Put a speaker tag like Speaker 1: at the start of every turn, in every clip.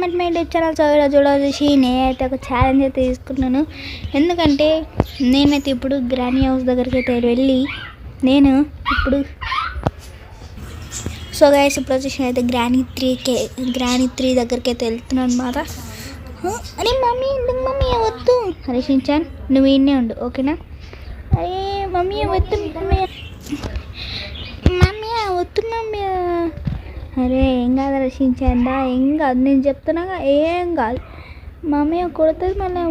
Speaker 1: Welcome my YouTube channel. So ఈరోజు వచ్చేసి నేనైతే ఒక ఛాలెంజ్ అయితే తీసుకున్నాను. ఎందుకంటే నేనైతే ఇప్పుడు గ్రానీ హౌస్ దగ్గరికి అయితే వెళ్ళి నేను ఇప్పుడు సో గైస్ ఇప్పుడు వచ్చేసి అయితే గ్రానీ 3 దగ్గరికి అయితే వెళ్తున్నాను అన్నమాట. అరే మమ్మీ ఎందుకు మమ్మీ వద్దు హరీషించాను, నువ్వు ఈయనే ఉండు ఓకేనా. అరే మమ్మీ వద్దు మమ్మీ వద్దు మమ్మీ. అరే ఏం కాదు రక్షించండా, ఏం కాదు నేను చెప్తున్నాగా, ఏం కాదు. మమ్మీ కొడుతుంది మళ్ళీ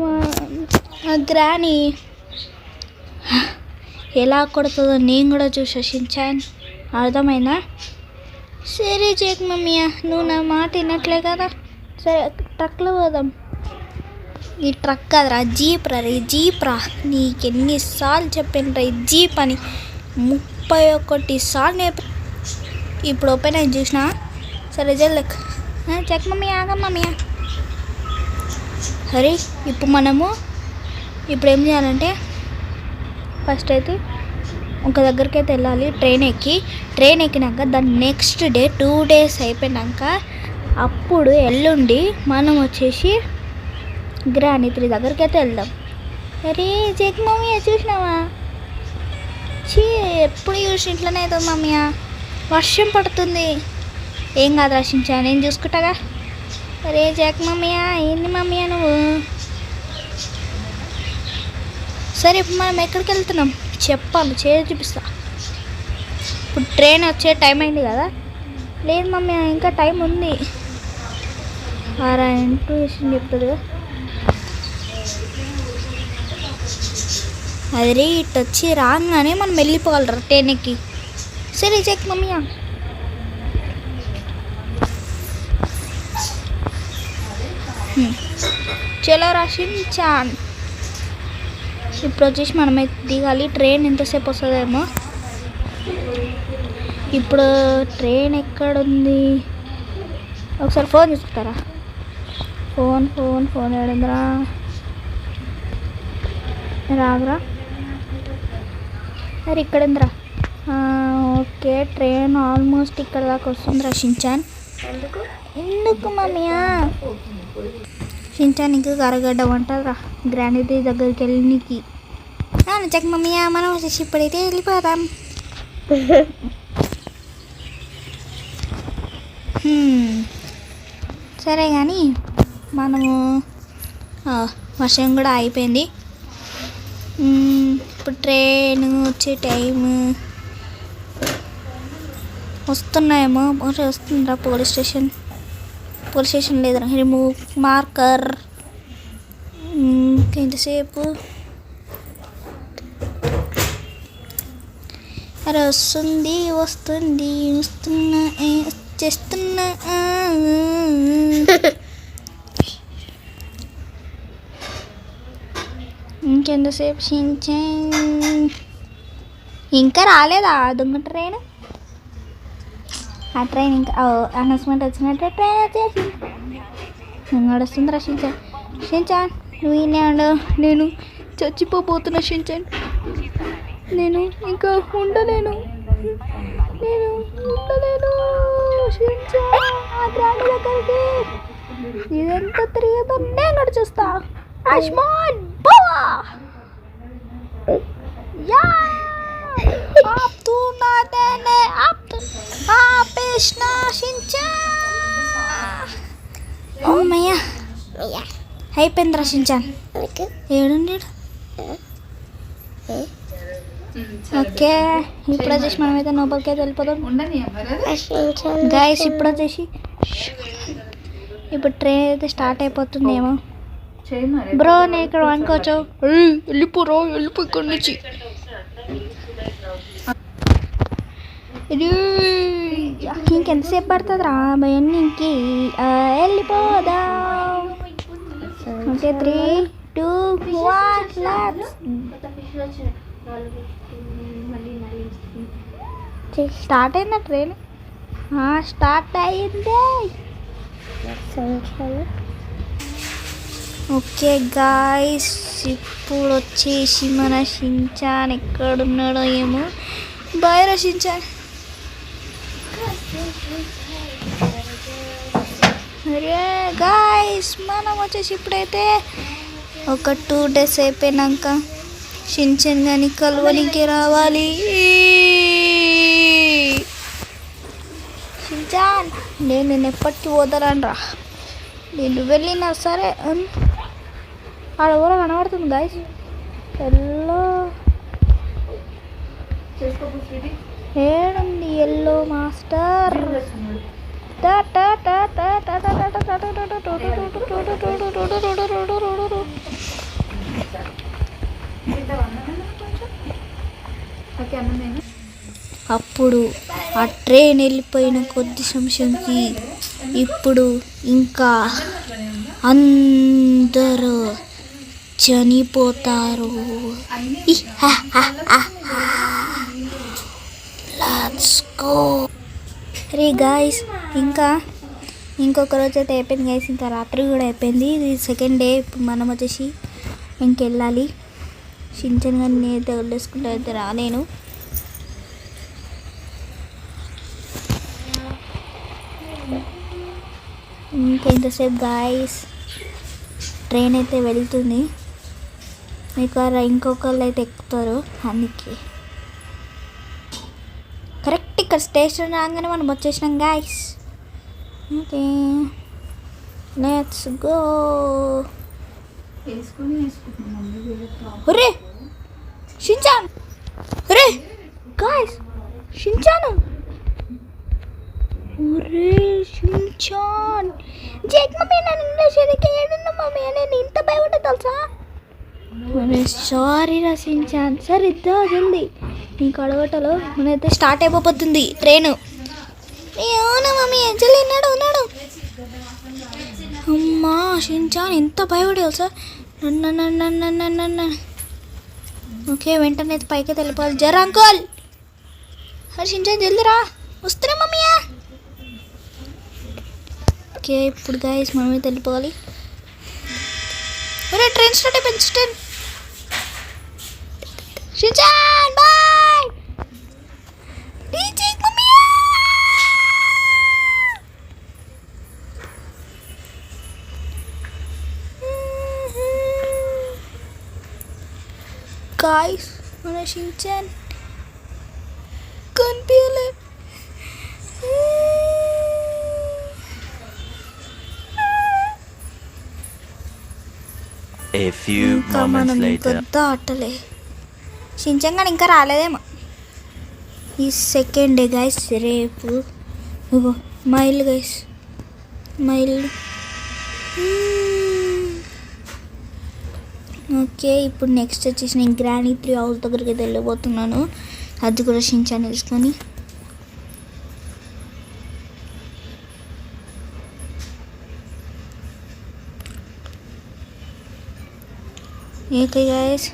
Speaker 1: గ్రానీ ఎలా కొడుతుందో నేను కూడా చూసి రక్షించాను, అర్థమైందా? సరే చేయకు మమ్మీ, నువ్వు నా మాట వినట్లే కదా. సరే ట్రక్లో పోదాం. ఈ ట్రక్ కదరా జీప్ రా నీకు ఎన్నిసార్లు చెప్పానురా ఈ జీప్ అని, 31 సార్లు నేర్పి ఇప్పుడు ఓపెన్ అయింది చూసినా. సరే జల్లకు చెక్ మమ్మీ, ఆగం మమ్మీ. సరే ఇప్పుడు ఏం చేయాలంటే ఫస్ట్ అయితే ఒక దగ్గరికి అయితే వెళ్ళాలి. ట్రైన్ ఎక్కినాక దాని నెక్స్ట్ డే 2 days అయిపోయినాక అప్పుడు ఎల్లుండి మనం వచ్చేసి గ్రానీ 3 దగ్గరికి అయితే వెళ్దాం. అరే చెక్ మమ్మీ చూసినావా, ఎప్పుడు చూసి ఇంట్లోనే అవుతుంది మమ్మీ, వర్షం పడుతుంది. ఏం కాదు రక్షించా, నేను చూసుకుంటాగా. అరే జాక్ మమ్మీయా, ఏంది మమ్మీయా నువ్వు? సరే ఇప్పుడు మనం ఎక్కడికి వెళ్తున్నాం చెప్పాలి, చూపిస్తా. ఇప్పుడు ట్రైన్ వచ్చే టైం అయింది కదా. లేదు మమ్మీ ఇంకా టైం ఉంది, 6 చెప్తుంది కదా. అదే ఇటు వచ్చి రాగానే మనం వెళ్ళిపోగలరా ట్రైన్ ఎక్కి. సరే చెక్ మమ్మీ. చలో రక్షించాన్. ఇప్పుడు వచ్చేసి మనమైతే దిగాలి. ట్రైన్ ఎంతసేపు వస్తుందేమో. ఇప్పుడు ట్రైన్ ఎక్కడుంది ఒకసారి ఫోన్ చూసుకుంటారా? ఫోన్ ఏడుందిరా, రాగరా. అరే ఇక్కడ ఉందిరా. ఓకే ట్రైన్ ఆల్మోస్ట్ ఇక్కడ దాకా వస్తుంది రక్షించాన్. ఎందుకు మమ్మీయా? షించాన్ నీకు కరగడ్డ వంటరా గ్రానీ 3 దగ్గరికి వెళ్ళి నీకు. చెక్ మమ్మీయా, మనం వచ్చేసి ఇప్పుడైతే వెళ్ళిపోదాం. సరే కానీ మనము వర్షం కూడా అయిపోయింది. ఇప్పుడు ట్రైన్ వచ్చే టైము వస్తున్నాయేమో. వస్తుందిరా పోలీస్ స్టేషన్ లేదురా, రిమూవ్ మార్కర్. ఎంతసేపు? అరే వస్తున్నా చేస్తున్నా. ఇంకెంతసేపు ఇంకా రాలేదా దొంగ ట్రైన్? ఆ ట్రైన్ ఇంకా అనౌన్స్మెంట్ వచ్చినట్టే ట్రైన్ వచ్చేసి నడుస్తుంది రా షించాన్. నువ్వు ఈనాడు నేను చచ్చిపోతున్నా షించాన్, నేను ఇంకా ఉండలేను షించాన్. ఆ గ్రానీ దగ్గరికి ఇదంతా తిరిగేదో నేను నడిచేస్తా. ఆష్మాన్ బావా యా आप तू ना देने ఆపేష్నా షించాన్. అమ్మయ్యా అయిపోయింది రా షించాన్. ఏడుండి ఓకే ఇప్పుడు వచ్చేసి మనమైతే నోబల్కి అయితే వెళ్ళిపోదాం గైస్. ఇప్పుడు వచ్చేసి ఇప్పుడు ట్రైన్ అయితే స్టార్ట్ అయిపోతుందేమో. బ్రో నేను ఇక్కడ అనుకోవచ్చు, వెళ్ళిపో ఇక్కడ నుంచి. ఇంకెంతసేపు పడుతుంది రా భయానికి, వెళ్ళిపోదాం. ఓకే 3, 2, 1 స్టార్ట్ అయిందా ట్రైన్? స్టార్ట్ అయింది. ఓకే గాయ్స్ ఇప్పుడు వచ్చేసి మన షించాన్ ఎక్కడున్నాడో ఏమో. బాయ్ రా షించాన్. अरे गाइस గాయస్ మనం వచ్చేసి ఇప్పుడైతే ఒక 2 days అయిపోయినాక షించాన్ కానీ కలవనికి రావాలి. షించాన్ నేను ఎప్పటికీ వదలనరా, నేను వెళ్ళినా సరే. ఆడ కూడా కనబడుతుంది గాయస్ ఎల్లో. ఏడుంది ఎల్లో మాస్టర్? అప్పుడు ఆ ట్రైన్ వెళ్ళిపోయిన కొద్ది నిమిషంకి ఇప్పుడు ఇంకా అందరూ చనిపోతారు. Let's go. రే గాయస్ ఇంకొక రోజు అయితే అయిపోయింది గాయస్, ఇంకా రాత్రి కూడా అయిపోయింది. ఇది 2nd day. ఇప్పుడు మనం వచ్చేసి ఇంకెళ్ళాలి. షించాన్ కానీ నేనైతే వదిలేసుకుంటే అయితే రాలేను. ఇంకెంతసేపు గాయస్, ట్రైన్ అయితే వెళ్తుంది. మీకు ఇంకొకళ్ళు అయితే ఎక్కుతారు. అందుకే కరెక్ట్ ఇక్కడ స్టేషన్ రాగానే మనం వచ్చేసినాం గాయస్. Okay let's go. ఒరే షించాన్, ఒరే గాయస్ షించాన్, ఒరే షించాన్. జేక్ మమ్మీ నేను ఇంగ్లీష్ ఎదికి ఏడున్నా మమ్మీ, నేను ఇంత భయపడ్డా తెలుసా? ఒరే సారీ రా షించాన్. సరే ఇద్దా జల్దీ, నీకు అడగటలో మనైతే స్టార్ట్ అయిపోతుంది ట్రైన్. అవునా మమ్మీ జల్దీ ఉన్నాడు. అమ్మా షించాన్ ఎంత భయపడే తెలుసా? నన్ను ఓకే వెంటనే పైకి వెళ్ళిపోవాలి. జరా అంకుల్. అరే షించాన్ జల్దీ రా, వస్తున్నా మమ్మీ. ఓకే ఇప్పుడు గాయస్ మనమే వెళ్ళిపోవాలి. ఒరే ట్రైన్ స్టార్ట్ అయిపోయింది. Shinchan boy. మమ్మీ గాయస్ మన షించాన్ కనిపించలే.
Speaker 2: A few moments later.
Speaker 1: దాటలే. షించాన్ కానీ ఇంకా రాలేదేమో. ఈ 2nd day గైస్. రేపు మైల్ గైస్, మైల్. ఓకే ఇప్పుడు నెక్స్ట్ వచ్చేసి నేను గ్రానీ 3 హౌస్ దగ్గరికి అయితే వెళ్ళిపోతున్నాను. అది కూడా షించాన్ తీసుకొని. ఓకే గైస్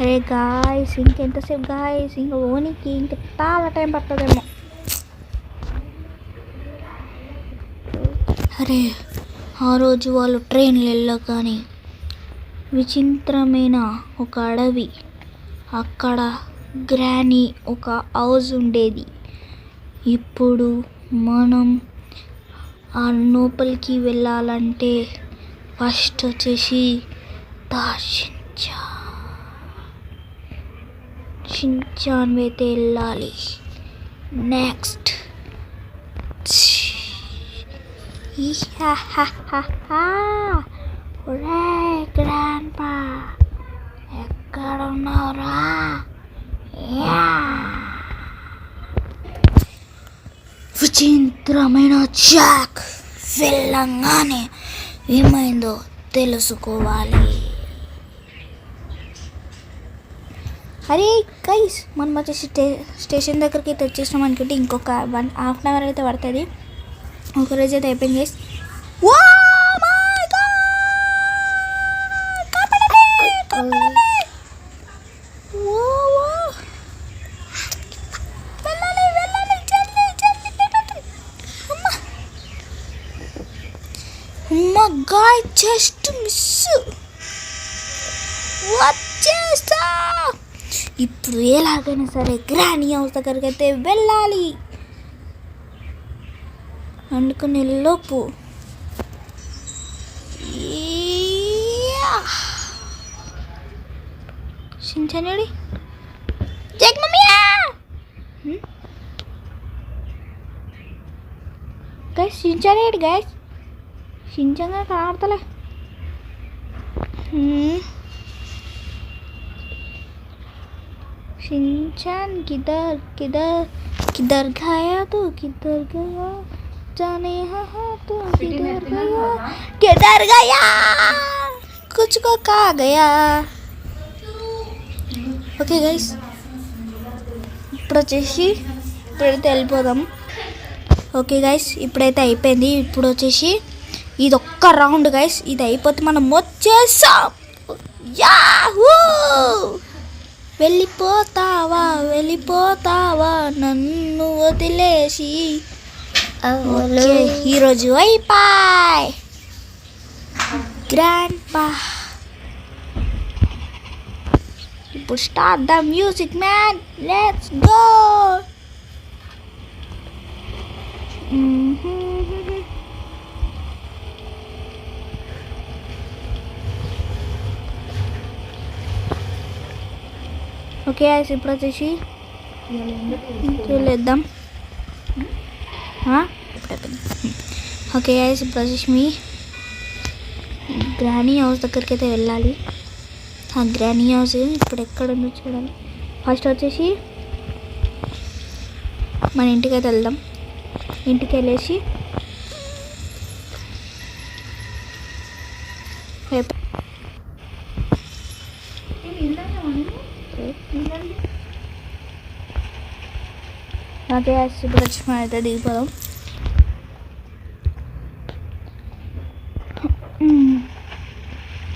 Speaker 1: అరే గాయస్ ఇంకెంతసేపు గాయస్, ఇంకా ఓనికి ఇంకా చాలా టైం పడుతుందేమో. అరే ఆ రోజు వాళ్ళు ట్రైన్లు వెళ్ళగానే విచిత్రమైన ఒక అడవి, అక్కడ గ్రానీ ఒక హౌస్ ఉండేది. ఇప్పుడు మనం ఆ లోపలికి వెళ్ళాలంటే ఫస్ట్ వచ్చేసి షించాన్ అయితే వెళ్ళాలి. నెక్స్ట్ గ్రాండ్పా ఎక్కడ ఉన్నావురా? విచిత్రమైన జాక్ వెళ్ళంగానే ఏమైందో తెలుసుకోవాలి. అరే గైస్ మనం వచ్చేసి స్టేషన్ దగ్గరికి అయితే వచ్చేసినాం అనుకుంటే ఇంకొక 1.5 hour అయితే పడుతుంది. ఒకరోజు అయితే అయిపోయింది గైస్. గాయ్ జస్ట్ మిస్ వచ్చేస్తా. ఇప్పుడు ఎలాగైనా సరే గ్రానీ హౌస్ దగ్గరికి అయితే వెళ్ళాలి అనుకునే లోపు షించానుడి చెక్ మమ్మీయా గైస్ షించానేడు గైస్ షించాన్ కనబడతలే शिनचैन किधर किधर किधर गया तो किधर गया जाने हाँ तो किधर गया कुछ को कहा गया ఓకే గైస్ ఇప్పుడు వచ్చేసి ఇప్పుడైతే వెళ్ళిపోదాం ఓకే గైస్ ఇప్పుడైతే అయిపోయింది ఇప్పుడు వచ్చేసి ఇది ఒక్క రౌండ్ గైస్ ఇది అయిపోతే మనం వచ్చేసాం యాహూ వెళ్ళిపోతావా నన్ను వదిలేసి ఈరోజు అయిపోయి గ్రాండ్ పా ఇప్పుడు start the music man let's go okay ఇప్పుడు వచ్చేసి చూద్దాం ఓకే ఇప్పుడు వచ్చేసి మీ గ్రానీ హౌస్ దగ్గరికి అయితే వెళ్ళాలి ఆ గ్రానీ హౌస్ ఇప్పుడు ఎక్కడ ఉందో చూడాలి ఫస్ట్ వచ్చేసి మన ఇంటికి అయితే వెళ్దాం ఇంటికి వెళ్ళేసి ఓకే ఇప్పుడు వచ్చి మనం అయితే దిగిపోదాం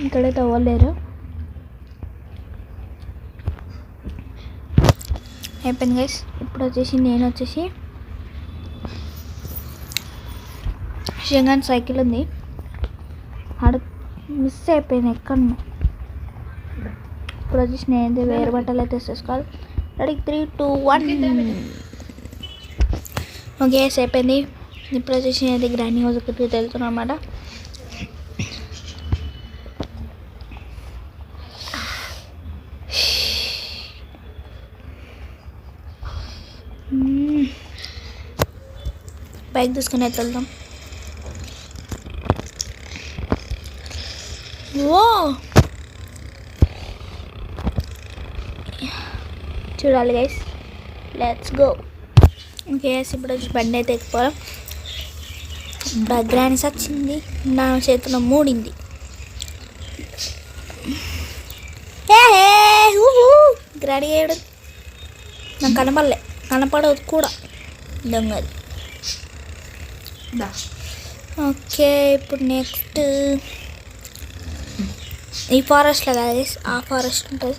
Speaker 1: ఇక్కడైతే అవ్వలేరు అయిపోయింది గైస్ ఇప్పుడు వచ్చేసి నేను వచ్చేసి షంగాన్ సైకిల్ ఉంది ఆడ మిస్ అయిపోయింది ఎక్కడ ఇప్పుడు వచ్చేసి నేనైతే వేరే బట్టలు అయితే వేసేసుకోవాలి రెడీ 3 2 1 ఓకే అయిపోయింది ఇప్పుడు వచ్చేసి నేనైతే గ్రానీ హౌస్ దగ్గరికి వెళ్తున్నాను అన్నమాట బైక్ తీసుకుని అయితే వెళ్దాం ఓ చూడాలి గైస్ లెట్స్ గో ఓకే ఇప్పుడు వచ్చి బండి అయితే ఎక్కిపోవడం ఇప్పుడు గ్రానీ వచ్చింది నా చేతిలో మూడింది గ్రానీ వేయడం నాకు కనపడదు కూడా దొంగది ఓకే ఇప్పుడు నెక్స్ట్ ఈ ఫారెస్ట్లో కాదు ఆ ఫారెస్ట్ ఉంటుంది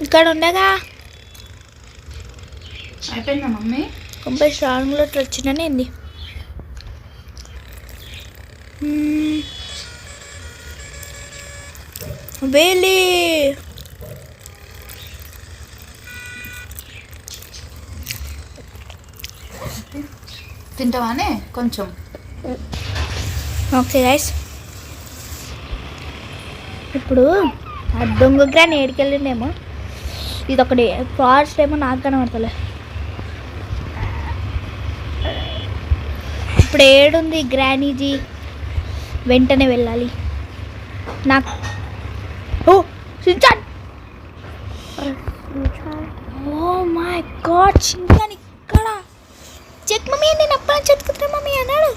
Speaker 1: ఇక్కడ ఉండగా
Speaker 3: అయిపోయిందా మమ్మీ
Speaker 1: 90 స్ట్రాంగ్లో వచ్చిందని ఏంది వేలి
Speaker 3: తింటావానే కొంచెం
Speaker 1: ఓకే గైస్ ఇప్పుడు ఆ దొంగ గ్రాని ఏడికెళ్ళిండేమో ఇది ఒకటి ఫారెస్ట్ ఏమో నాకు కనబడతలే ఇప్పుడు ఏడుంది గ్రానీజీ వెంటనే వెళ్ళాలి నాకు oh Shinchan oh my god Shinchan ఇక్కడ చెక్ మమ్మీ నేను అప్పుడు చెప్పుకుతున్నా మమ్మీ అన్నాడు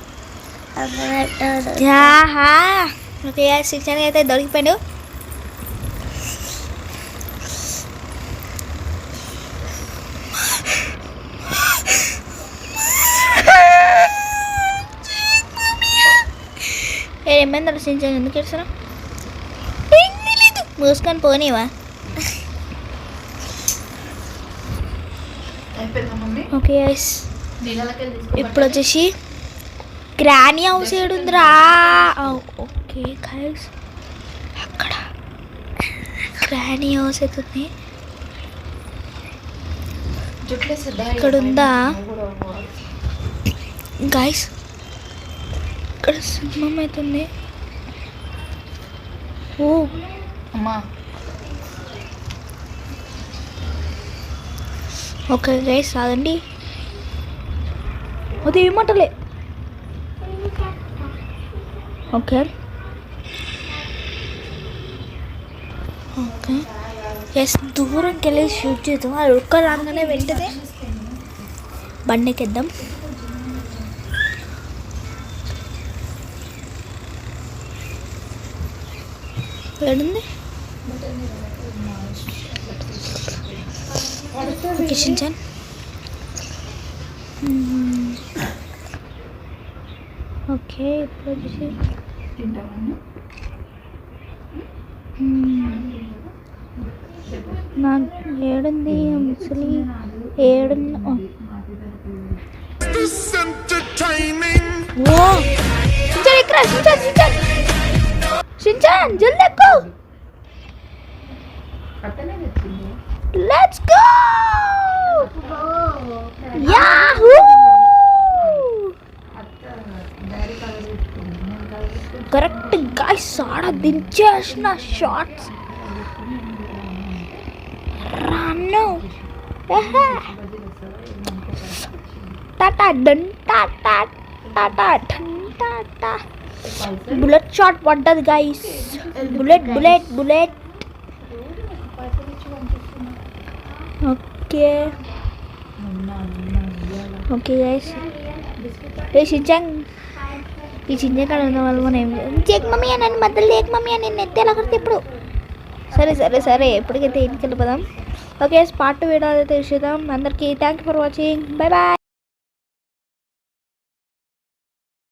Speaker 1: ఓకే షించాన్ అయితే దొరికిపోయాడు ఏమైంది అలా షించాన్ ఎందుకు ఏడుస్తున్నావు మూసుకొని పోనీవా
Speaker 3: అయిపోయిందా మమ్మీ
Speaker 1: ఓకే గైస్
Speaker 3: నీళ్ళకి వెళ్ళి
Speaker 1: ఇప్పుడు వచ్చేసి గ్రానీ హౌస్ ఏడుందిరా ఓకే గైస్ అక్కడ గ్రానీ హౌస్ అవుతుంది ఇక్కడ ఉందా గైస్ ఇక్కడ సింహం అవుతుంది ఓ
Speaker 3: అమ్మా
Speaker 1: ఓకే గైస్ ఆగండి అది ఏమంటలే ఓకే ఓకే ఎస్ దూరంకి వెళ్ళి షూట్ చేద్దాం అది ఒక్క రాగానే వెంటనే బండికెద్దాం ఏడుంది ఓకే షించాన్ ఓకే ఇప్పుడు వచ్చేసి నాకు ఏడుంది ముసలి ఏడుంది ఓ షించాన్ ఇక్కడ షించాన్ జల్దీ ఎక్కు let's go yahoo correct guys ఆడ దించేసిన షార్ట్స్ రన్ను టాటా డన్ టాటా టాటా డన్ టాటా బుల్లెట్ షాట్ పడ్డది guys bullet bullet bullet okay okay guys రే షించాన్ ఈ చిన్న కాడ ఉన్న వాళ్ళు మనం చెక్ మమ్మీ అని మధ్యలో లేక మమ్మీ అని నేను ఎత్తేలా కడితే ఇప్పుడు సరే సరే సరే ఎప్పటికైతే ఇంటికి వెళ్ళిపోదాం ఓకే పార్ట్ వీడియో అయితే చూద్దాం అందరికీ thank you for watching bye bye